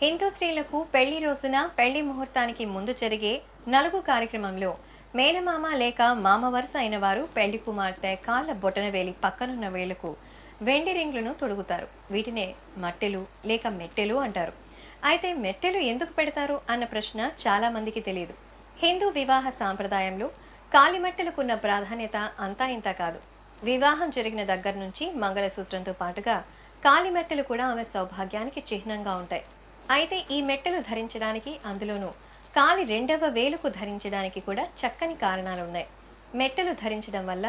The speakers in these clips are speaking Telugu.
హిందూ స్త్రీలకు పెళ్లి రోజున పెళ్లి ముహూర్తానికి ముందు జరిగే నలుగు కార్యక్రమంలో మేనమామ లేక మామ వరుస అయిన వారు పెళ్లి కుమార్తె కాళ్ళ బొటనవేలి పక్కనున్న వేళ్లకు వెండి రింగ్లను తొడుగుతారు. వీటినే మట్టెలు లేక మెట్టెలు అంటారు. అయితే మెట్టెలు ఎందుకు పెడతారు అన్న ప్రశ్న చాలా మందికి తెలియదు. హిందూ వివాహ సాంప్రదాయంలో కాలిమెట్టెలకున్న ప్రాధాన్యత అంతా ఇంత కాదు. వివాహం జరిగిన దగ్గర నుంచి మంగళసూత్రంతో పాటుగా కాలిమెట్టెలు కూడా ఆమె సౌభాగ్యానికి చిహ్నంగా ఉంటాయి. అయితే ఈ మెట్టెలు ధరించడానికి, అందులోనూ కాలి రెండవ వేలుకు ధరించడానికి కూడా చక్కని కారణాలున్నాయి. మెట్టెలు ధరించడం వల్ల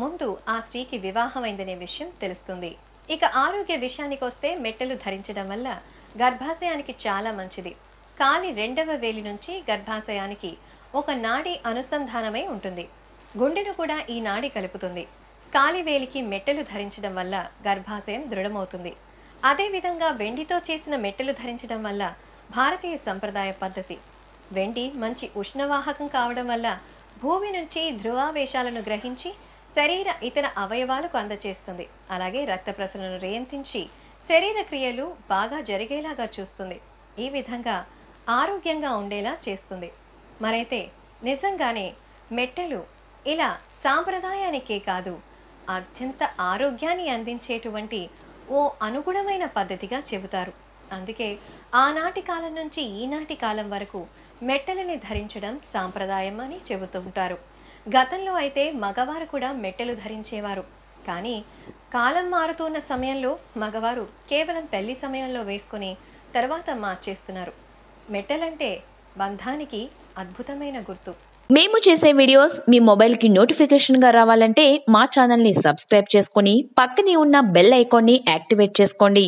ముందు ఆ స్త్రీకి వివాహమైందనే విషయం తెలుస్తుంది. ఇక ఆరోగ్య విషయానికి వస్తే మెట్టెలు ధరించడం వల్ల గర్భాశయానికి చాలా మంచిది. కాలి రెండవ వేలి నుంచి గర్భాశయానికి ఒక నాడి అనుసంధానమై ఉంటుంది. గుండెను కూడా ఈ నాడి కలుపుతుంది. కాలివేలికి మెట్టెలు ధరించడం వల్ల గర్భాశయం దృఢమవుతుంది. అదేవిధంగా వెండితో చేసిన మెట్టెలు ధరించడం వల్ల భారతీయ సంప్రదాయ పద్ధతి. వెండి మంచి ఉష్ణవాహకం కావడం వల్ల భూమి నుంచి ధ్రువావేశాలను గ్రహించి శరీర ఇతర అవయవాలకు అందచేస్తుంది. అలాగే రక్త ప్రసరణను రేంతించి శరీర క్రియలు బాగా జరిగేలాగా చూస్తుంది. ఈ విధంగా ఆరోగ్యంగా ఉండేలా చేస్తుంది. మరైతే నిజంగానే మెట్టెలు ఇలా సాంప్రదాయానికే కాదు, అత్యంత ఆరోగ్యాన్ని అందించేటువంటి ఓ అనుగుణమైన పద్ధతిగా చెబుతారు. అందుకే ఆనాటి కాలం నుంచి ఈనాటి కాలం వరకు మెట్టెలని ధరించడం సాంప్రదాయం అని చెబుతుంటారు. గతంలో అయితే మగవారు కూడా మెట్టెలు ధరించేవారు. కానీ కాలం మారుతున్న సమయంలో మగవారు కేవలం పెళ్లి సమయంలో వేసుకొని తర్వాత మార్చేస్తున్నారు. మెట్టెలంటే బంధానికి అద్భుతమైన గుర్తు. మేము చేసే వీడియోస్ మీ మొబైల్కి నోటిఫికేషన్గా రావాలంటే మా ఛానల్ని సబ్స్క్రైబ్ చేసుకొని పక్కనే ఉన్న బెల్ ఐకాన్ని యాక్టివేట్ చేసుకోండి.